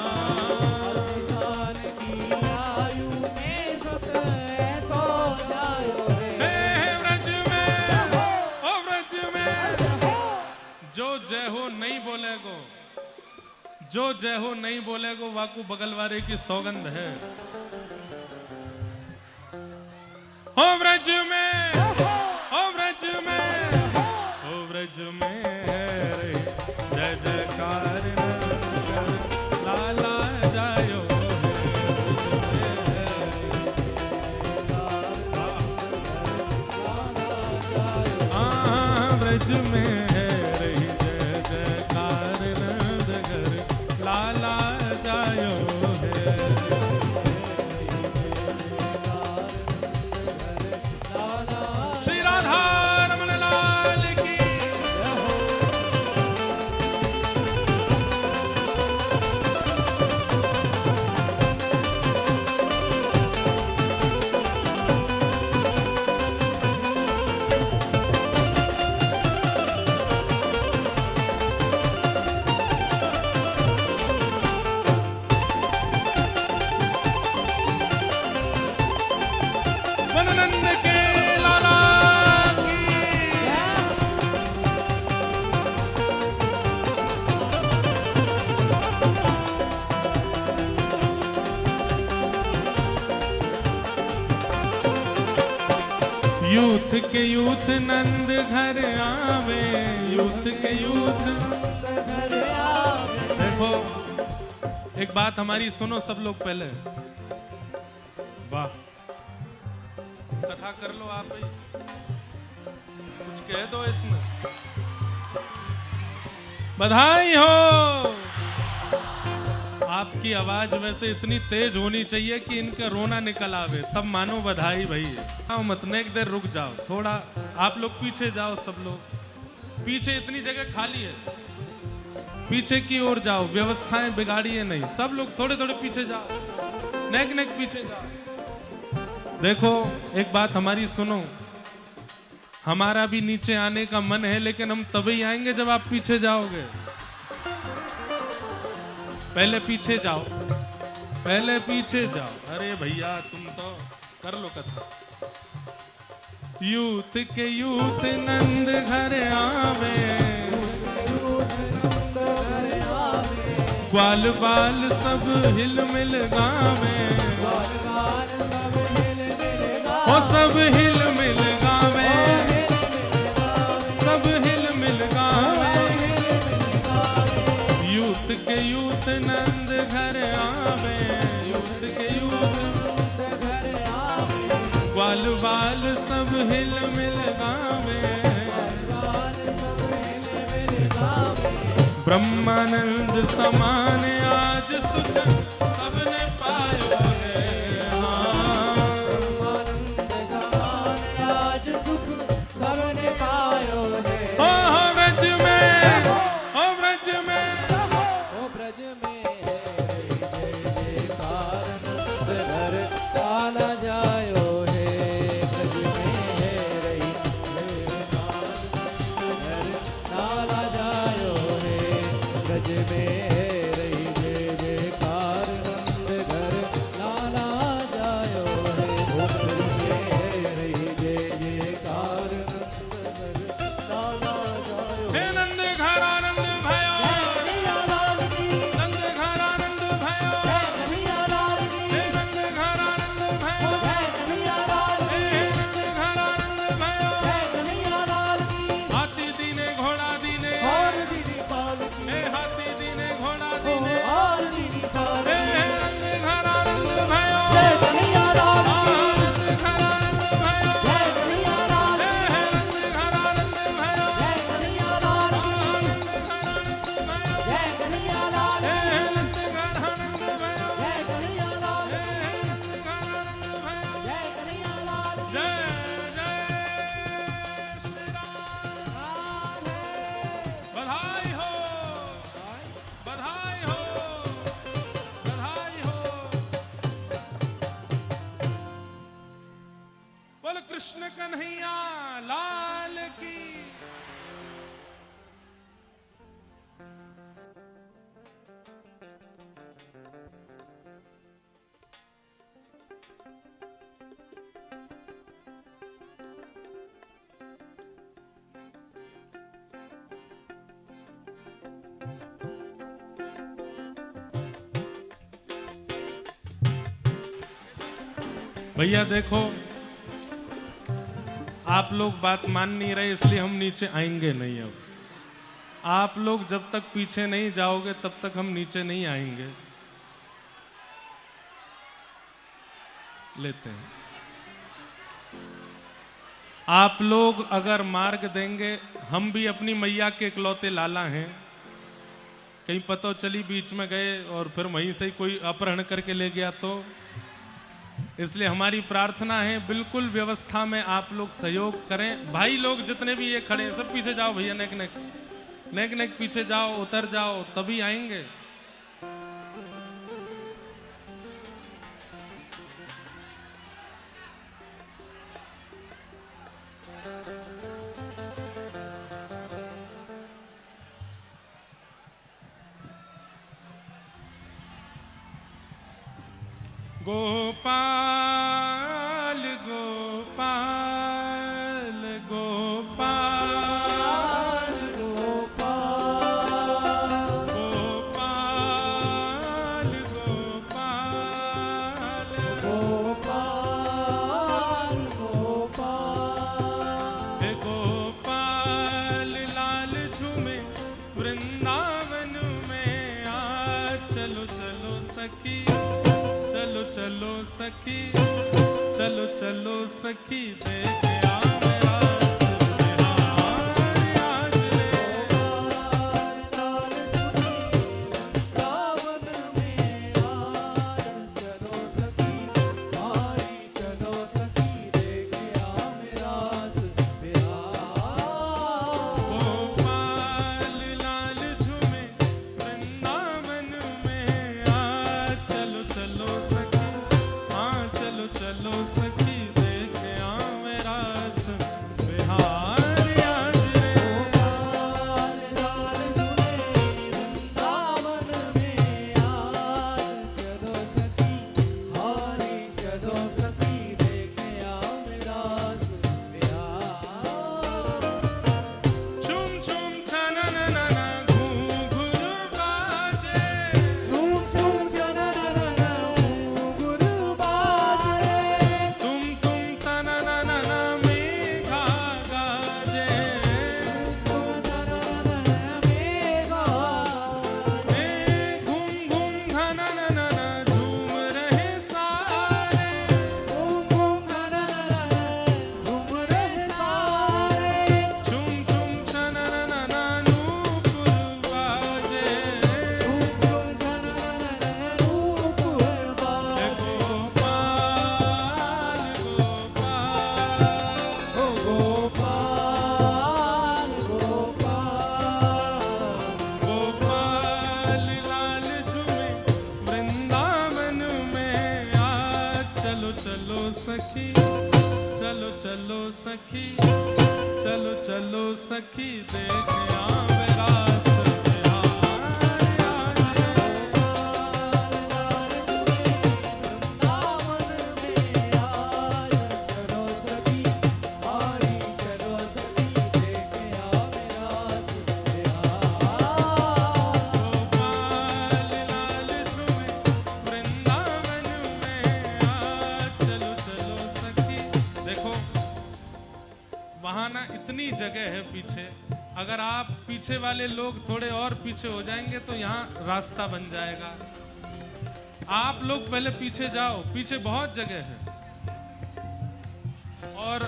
B: 80 साल की आयु में सुत ऐसो जायो है।
A: हे व्रज में, ओ व्रज में जो जय हो नहीं बोलेगो, जो जय हो नहीं बोलेगो वाकू बगल वाले की सौगंध है। हो व्रज में, हो व्रज में, हो व्रज में रे जय जयकार लाला जायो व्रज में रही जय जयकार नंदगर लाला जायो है। श्री राधा रमण लाल की वननंद के लाला की यूथ के यूथ नंद घर आवे, यूथ के यूथ।
B: घर आवे,
A: देखो एक बात हमारी सुनो सब लोग पहले, वाह कथा कर लो आप ही, कुछ कह दो इसमें। बधाई हो। आपकी आवाज वैसे इतनी तेज होनी चाहिए कि इनका रोना निकल आवे, तब मानो बधाई भाई। आओ मत न, एक देर रुक जाओ थोड़ा, आप लोग पीछे जाओ, सब लोग पीछे, इतनी जगह खाली है, पीछे की ओर जाओ, व्यवस्थाएं बिगाड़िए नहीं, सब लोग थोड़े थोड़े पीछे जाओ, नेक नेक पीछे जाओ। देखो एक बात हमारी सुनो, हमारा भी नीचे आने का मन है, लेकिन हम तभी आएंगे जब आप पीछे जाओगे। पहले पीछे जाओ, पहले पीछे जाओ। अरे भैया तुम तो कर लो कथा। यूथ के यूथ नंद घर आवे, ग्वाल बाल सब हिल मिल गावे, ओ सब हिल मिल गावे, सब हिल मिल गावे। यूथ के यूथ नंद घर आवे, यूथ के यूथ ग्वाल बाल सब हिल मिल गावे। ब्रह्मानंद समान आज सुख सबने पायो है, हाँ
B: ब्रह्मानंद समान आज सुख सबने पायो है।
A: ओ व्रज में, ओ व्रज में,
B: ओ ब्रज में जय जयकार नंद घर आला जायो है। ब्रज में है रही जयकार नंद घर आला जायो है। ब्रज में है रही जय जयकार
A: बोल कृष्ण कन्हैया लाल की। भैया देखो, आप लोग बात मान नहीं रहे इसलिए हम नीचे आएंगे नहीं। अब आप लोग जब तक पीछे नहीं जाओगे तब तक हम नीचे नहीं आएंगे। लेते हैं। आप लोग अगर मार्ग देंगे, हम भी अपनी मैया के इकलौते लाला हैं। कहीं पता चली बीच में गए और फिर वहीं से ही कोई अपहरण करके ले गया तो, इसलिए हमारी प्रार्थना है बिल्कुल व्यवस्था में आप लोग सहयोग करें। भाई लोग जितने भी ये खड़े हैं सब पीछे जाओ भैया, नेक नेक नेक नेक पीछे जाओ, उतर जाओ, तभी आएंगे। गोपाल गोपाल गोपाल
B: गोपाल
A: गोपाल गोपाल
B: गोपाल गोपाल
A: हे गोपाल लाल झूमे वृंदावन में आ। चलो चलो सखी, चलो चलो सखी, चलो चलो सखी, देख आ मेरा बिहार आज रे।
B: रावण में आज चलो सखी, हमारी चलो सखी, देखे आ मेरा बिहार।
A: गोपाल लाल झूमे वृंदावन में आ। चलो चलो सखी, हाँ चलो चलो सखी, देख आ मेरा बिहार आज रे।
B: गोपाल लाल झूमे वृंदावन में आज चलो सखी, हमारी चलो सखी, देखे आ मेरा बिहार।
A: झूम झूम छनननना घूंघरू बाजे।
B: झूम झूम छनननना घुंघरू बाजे,
A: तुम तनननना मेघा गाजे।
B: तनननना मेघा
A: हे घूम घूम घनननना झूम रहे सारे।
B: घूम घूम घनननना घूम रे सारे।
A: झूम झूम छनननना नूपुर बाजे।
B: झूम झूम छनननना नूपुर
A: हे
B: बाजे।
A: गोपाल गोपाल
B: ओ गोपाल गोपाल
A: गोपाल लाल झूमे वृंदावन में आ। चलो चलो सखी, चलो चलो सखी, चलो चलो सखी, देख आ मेरा बिहार आज रे।
B: वृंदावन में आज चलो सखी, हमारी चलो सखी, देखे आ मेरा बिहार।
A: गोपाल लाल झूमे वृंदावन में आ। चलो चलो सखी। देखो वहां ना इतनी जगह है पीछे, अगर आप पीछे वाले लोग थोड़े और पीछे हो जाएंगे तो यहाँ रास्ता बन जाएगा। आप लोग पहले पीछे जाओ, पीछे बहुत जगह है। और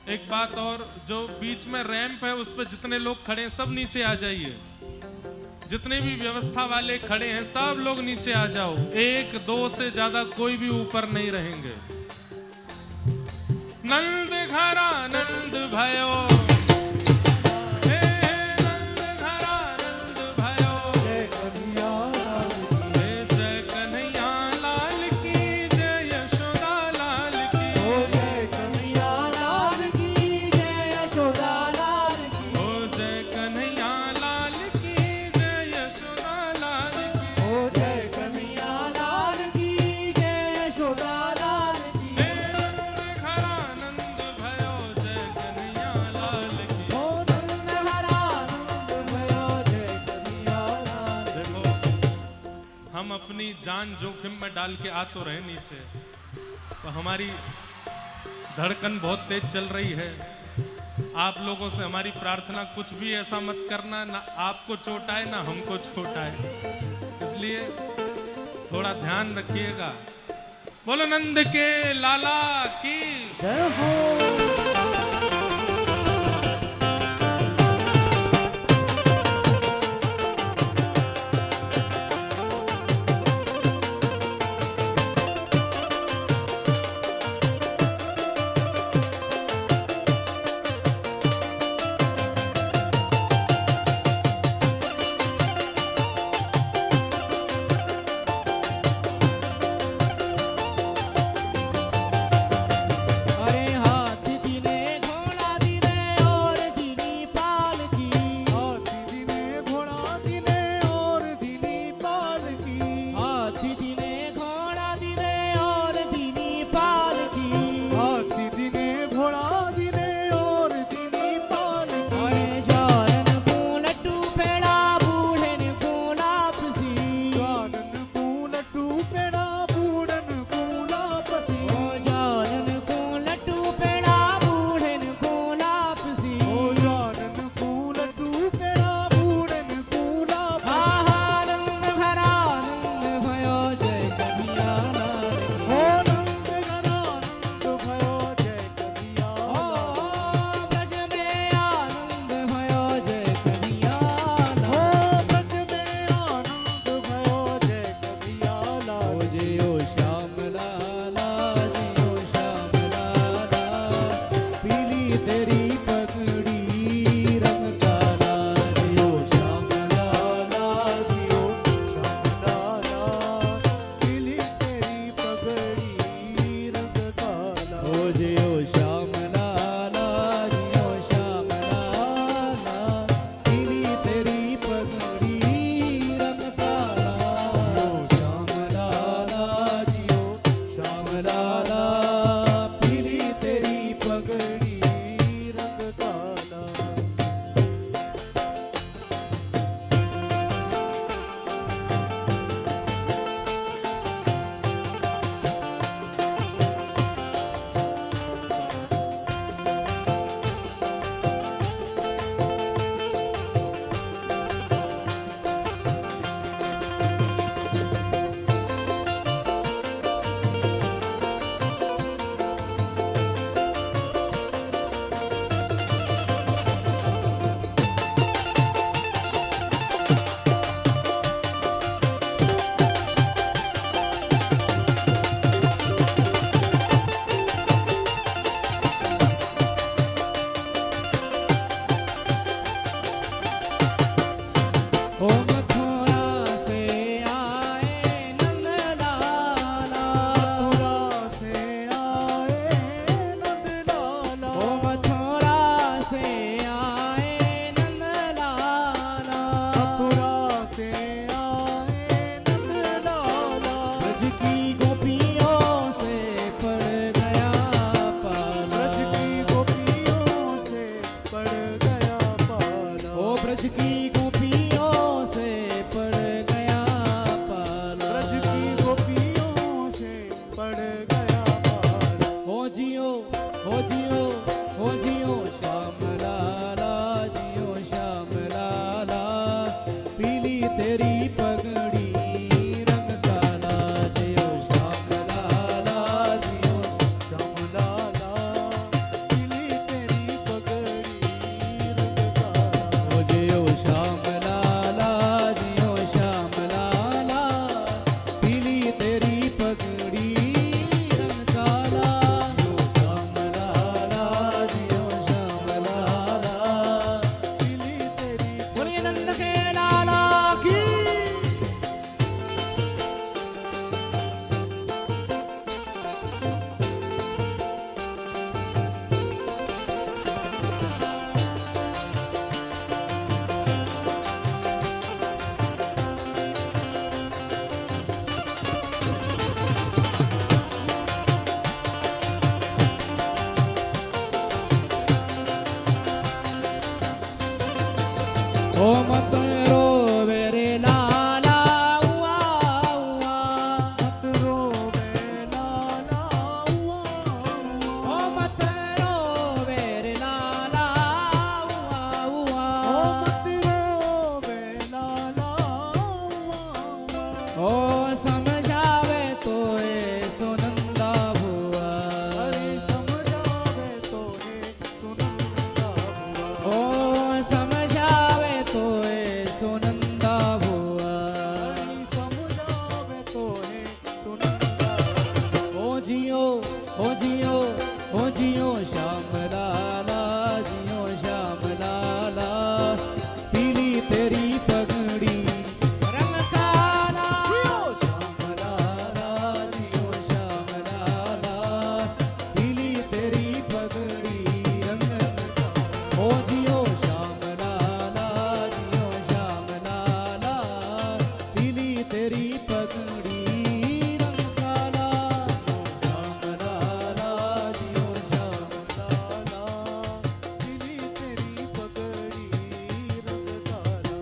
A: एक बात और, जो बीच में रैंप है उस पर जितने लोग खड़े हैं सब नीचे आ जाइए। जितने भी व्यवस्था वाले खड़े हैं सब लोग नीचे आ जाओ। 1 2 से ज्यादा कोई भी ऊपर नहीं रहेंगे। नंद घरा नंद भयो, हे नंद घरा नंद भयो,
B: जय कन्हैया लाल की,
A: हे जय कन्हैया लाल की, जय यशोदा लाल की।
B: ओ जय कन्हैया
A: जान जोखिम में डाल के आ तो रहे नीचे, तो हमारी धड़कन बहुत तेज चल रही है। आप लोगों से हमारी प्रार्थना, कुछ भी ऐसा मत करना ना आपको चोट आए ना हमको चोट आए, इसलिए थोड़ा ध्यान रखिएगा। बोलो नंद के लाला की
B: जय हो। अरे हाथी दिने घोड़ा दिने और दिनी पालकी, हाथी दिने घोड़ा दिने और दिनी पालकी, हाथी दिने घोड़ा दिने और दिनी पालकी, हाथी दिने घोड़ा दिने और दिनी पालकी। अरे जारन को लट्टू पेड़ा बूढ़न को लापसी, जारन को लट्टू पेड़ा बूढ़न को लापसी, ओ जारन को लट्टू पेड़ा बूढ़न को लापसी, ओ जारन को लट्टू पेड़ा बूढ़न को लापसी। आनंद भरा आनंद भयो जय कन्हैया लाल, ओ आनंद भरा आनंद भयो जय कन्हैया लाल, ब्रज में आनंद भयो जय कन्हैया लाल, ओ ब्रज में आनंद भयो जय कन्हैया लाल। ओ जियो श्याम लाला जियो श्याम लाला, पीली तेरी पगड़ी रंग काला, जियो श्याम लाला जियो श्याम लाला, पीली तेरी पगड़ी रंग काला। ओ जियो श्याम लाला जियो श्याम लाला, पीली तेरी पगड़ी रंग काला, ओ श्याम लाला जियो श्याम लाला, पीली तेरी पगड़ी रंग काला। ओ मथुरा से आए नंद लाला, मथुरा से आए नंद लाला, ओ मथुरा से आए नंद लाला, मथुरा से आए नंद लाला, ब्रज की गोपियों से पड़ गया पाला, ब्रज की गोपियों से पड़ गया पाला, ओ ब्रज की गोपियों से पड़ गया पाला, ब्रज की गोपियों से पड़ गया पाला। हो जियो हो जियो हो जियो श्याम लाला जियो श्याम लाला, पीली तेरी पगड़ी रंग काला, जियो श्याम लाला जियो श्याम लाला, पीली तेरी पगड़ी रंग काला। हो जियो श्याम लाला जियो श्याम लाला, पीली तेरी पगड़ी रंग काला, जियो श्याम लाला जियो श्याम लाला, पीली तेरी। बोलिए नंद के लाला की। ओ मत रोवे रे लाला उआ उआ, ओ जियो श्याम लाला, जियो श्याम लाला, पीली तेरी पगड़ी रंग काला। जियो श्याम लाला, जियो श्याम लाला, पीली तेरी पगड़ी रंग काला। ओ जियो श्याम लाला, जियो श्याम लाला, पीली तेरी पगड़ी रंग काला। श्याम लाला, जियो श्याम लाला, पीली तेरी पगड़ी रंग काला।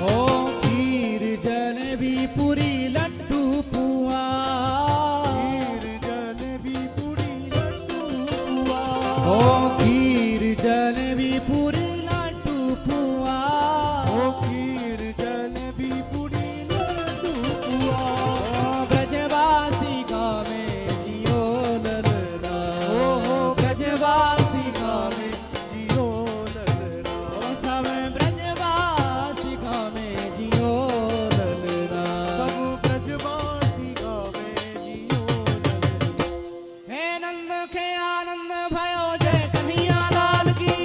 B: ओ खीर जलेबी पूरी लड्डू पुआ, खीर जलेबी पूरी लड्डू पुआ। ओ खीर जलेबी पूरी लड्डू पुआ, ओ खीर जलेबी पूरी लड्डू पुआ। ओ ब्रजवासी गावे जियो ललना, ओ ब्रजवासी गावे जियो ललना। ओ सब ब्रजवासी गावे जियो ललना, सब ब्रजवासी गावे जियो ललना। हे नंद के आनंद भयो जय कन्हैया लाल की,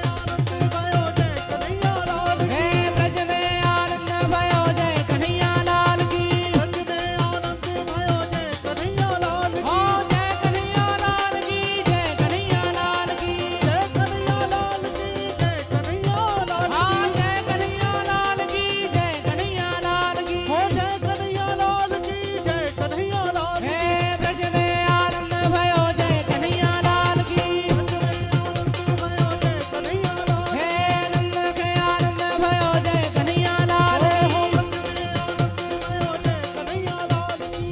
B: आनंद भयो जय कन्हैया लाल की। हे ब्रज में आनंद भयो जय कन्हैया लाल की, ब्रज में आनंद भयो जय कन्हैया लाल की। ओ जय कन्हैया लाल की, जय कन्हैया लाल की, जय कन्हैया लाल की, जय कन्हैया लाल की। हाँ जय कन्हैया लाल की, जय कन्हैया लाल की, हो जय कन्हैया लाल की, जय कन्हैया लाल की। हे ब्रज में आनंद भयो जय कन्हैया लाल की, ब्रज में आनंद भयो जय कन्हैया लाल। हे नंद के आनंद भयो जय कन्हैया लाल की, ब्रज में आनंद भयो जय कन्हैया लाल की।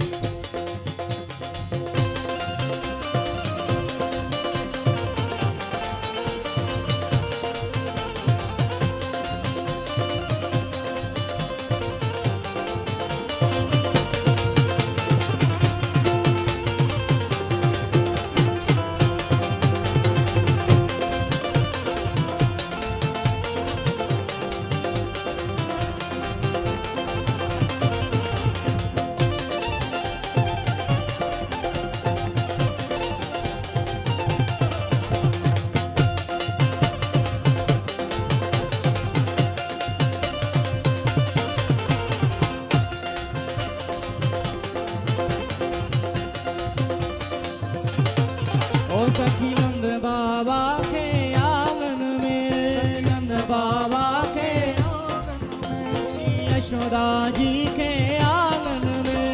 B: ओ सखी नंद बाबा के आंगन में, नंद बाबा के आंगन में, यशोदा जी के आंगन में,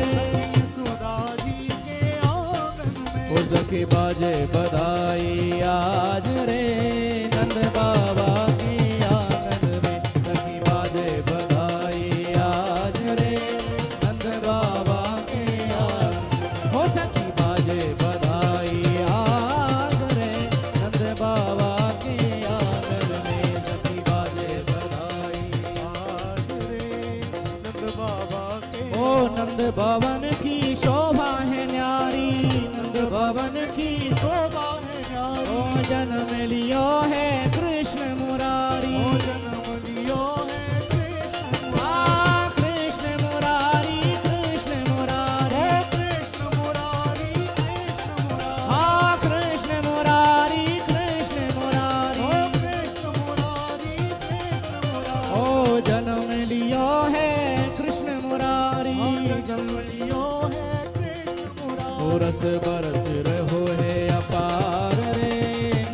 B: यशोदा जी के आंगन में। ओ सखी बाजे बधाई आज रे, नंद बाबा के आंगन में, सखी बाजे बधाई आज रे, नंद बाबा के आंगन में। ओ सखी बाजे बधाई आज रे, नंद बाबा के आंगन में, सखी बाजे बधाई आज रे, नंद बाबा के। ओ नंद भवन की शोभा है न्यारी, नंद भवन की शोभा है न्यारी। ओ जन्म लियो है कृष्ण मुरारी, ओ जन्म लियो है कृष्ण मुरारी। कृष्ण मुरारी, कृष्ण मुरारी, कृष्ण मुरारी, कृष्ण मुरारी। कृष्ण मुरारी, कृष्ण मुरारी, कृष्ण मुरारी, कृष्ण मुरारी। ओ जन्म लियो है कृष्ण मुरारी, जन्म लियो है कृष्ण मुरारी। ओ रस बरस रहो है अपार रे,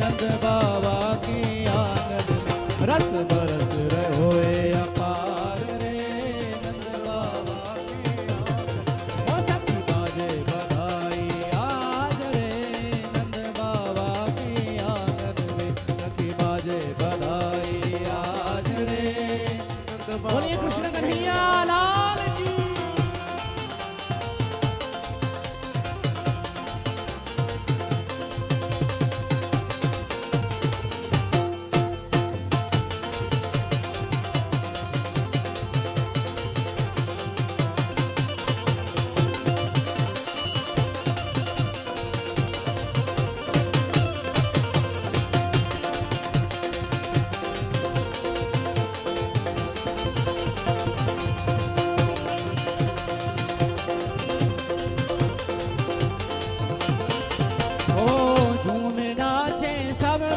B: नंद बाबा के आंगन में, रस बरस रहो है अपार रे, नंद बाबा के आंगन में। ओ सखी बाजे बधाई आज रे, नंद बाबा के आंगन में,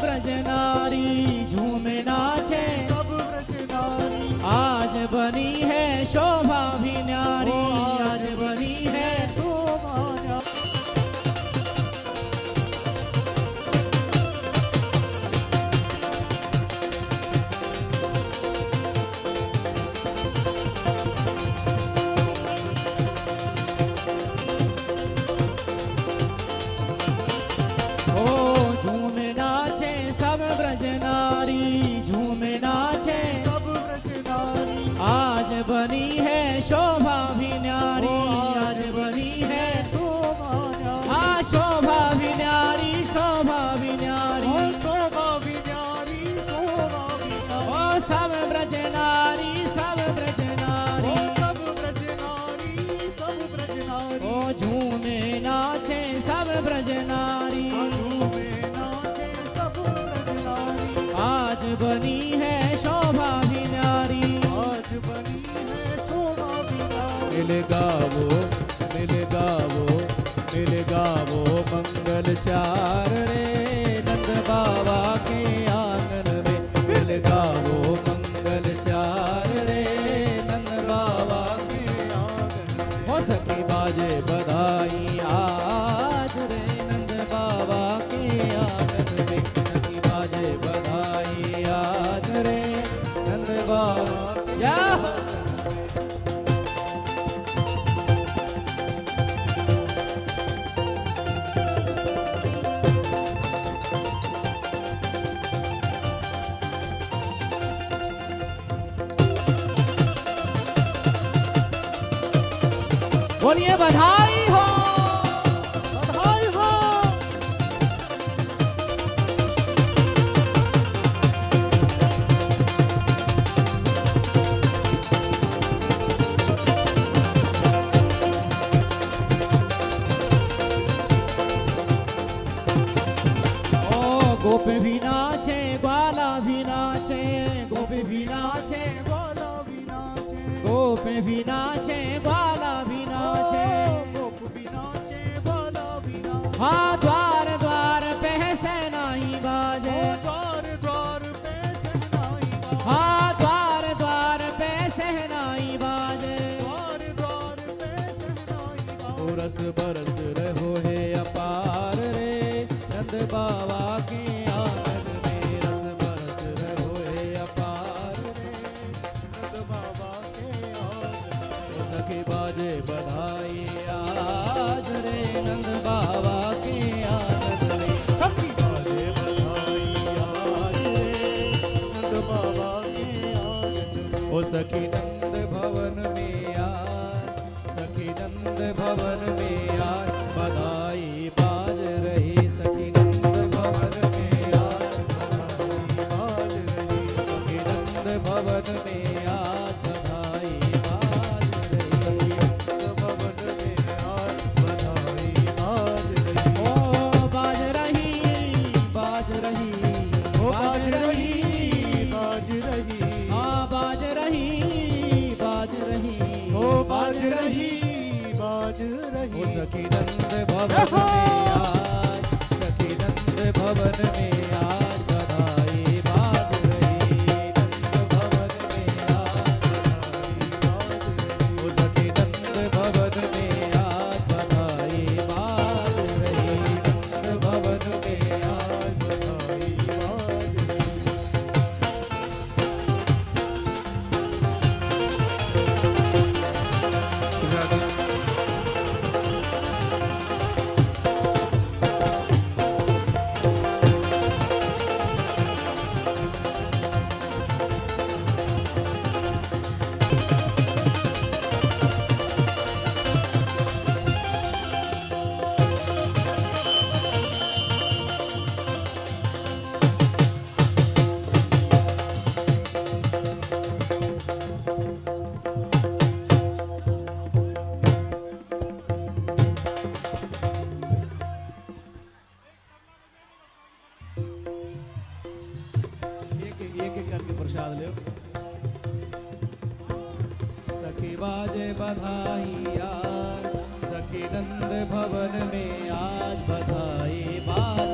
B: ब्रज नारी झूमे नाचे
C: सब ब्रज नारी,
B: आज बनी है शोभा भी न्यारी, आज बनी है
C: शोभा न्यारी।
B: झूमे नाचे सब ब्रज नारी, झूमे नाचे
C: सब ब्रज नारी,
B: आज बनी है शोभा भी न्यारी, आज बनी है
C: शोभा न्यारी।
B: हाँ शोभा भी न्यारी, शोभा भी न्यारी,
C: शोभा भी न्यारी, शोभा भी न्यारी।
B: ओ सब ब्रज नारी, सब ब्रज नारी,
C: सब ब्रज नारी, सब ब्रज नारी।
B: ओ झूमे नाचे सब ब्रज नारी,
C: झूमे नाचे सब ब्रज नारी,
B: आज बनी है शोभा भी न्यारी।
C: आज बनी है शोभा भी न्यारी।
B: मिल गावो, मिल गावो, मिल गावो मंगल चार रे, नंद बाबा के आंगन में मिल गावो मंगल चार रे, नंद बाबा के
C: आंगन में।
B: हो सखी बाजे बधाई आज रे, नंद बाबा के आंगन में सखी बाजे बधाई आज रे, नंद बाबा या बोलिए बधाई हो,
C: बधाई हो।
B: गोप भी नाचे ग्वाला भी नाचे, गोप भी नाचे
C: ग्वाला भी नाचे,
B: गोप भी नाचे ग्वाला भी नाचे,
C: गोप भी नाचे, ग्वाला भी नाचे।
B: हाँ द्वार द्वार पे सहनाई बाजे,
C: द्वार द्वार पे सहनाई बाजे,
B: हाँ द्वार द्वार पे सहनाई बाजे,
C: द्वार द्वार पे सहनाई बाजे।
B: रस बरस रहो है अपार रे, नंद बाबा के आंगन में रस बरस रहो है अपार रे,
C: नंद बाबा के आंगन में।
B: सखी बाजे बधाई आज रे, नंद बाबा के आंगन में
C: सखी बाजे बधाई आज रे, नंद बाबा के आंगन में।
B: ओ सखी नंद भवन में आज, सखी नंद भवन में आज बधाई बाज रही, सखी नंद भवन में आज बधाई बाज रही, सखी नंद भवन में आज बधाई बाज रही,
C: नंद भवन में आज बधाई बाज रही।
B: ओ बाज रही, बाज रही,
C: ओ
B: बाज रही,
C: बाज रही,
B: हाँ बाज रही, बाज रही,
C: ओ बाज रही, बाज
B: ओ
C: रही।
B: सखी नंद भवन में आज, सखी नंद भवन में आज बधाई बाज रही, नंद भवन में आज ओ सखी नंद भवन में आज बधाई बाज रही, नंद भवन में आज
C: बधाई बाज रही।
B: प्रसाद ले सखी बाजे बधाई आज, सखी नंद भवन में आज बधाई बाज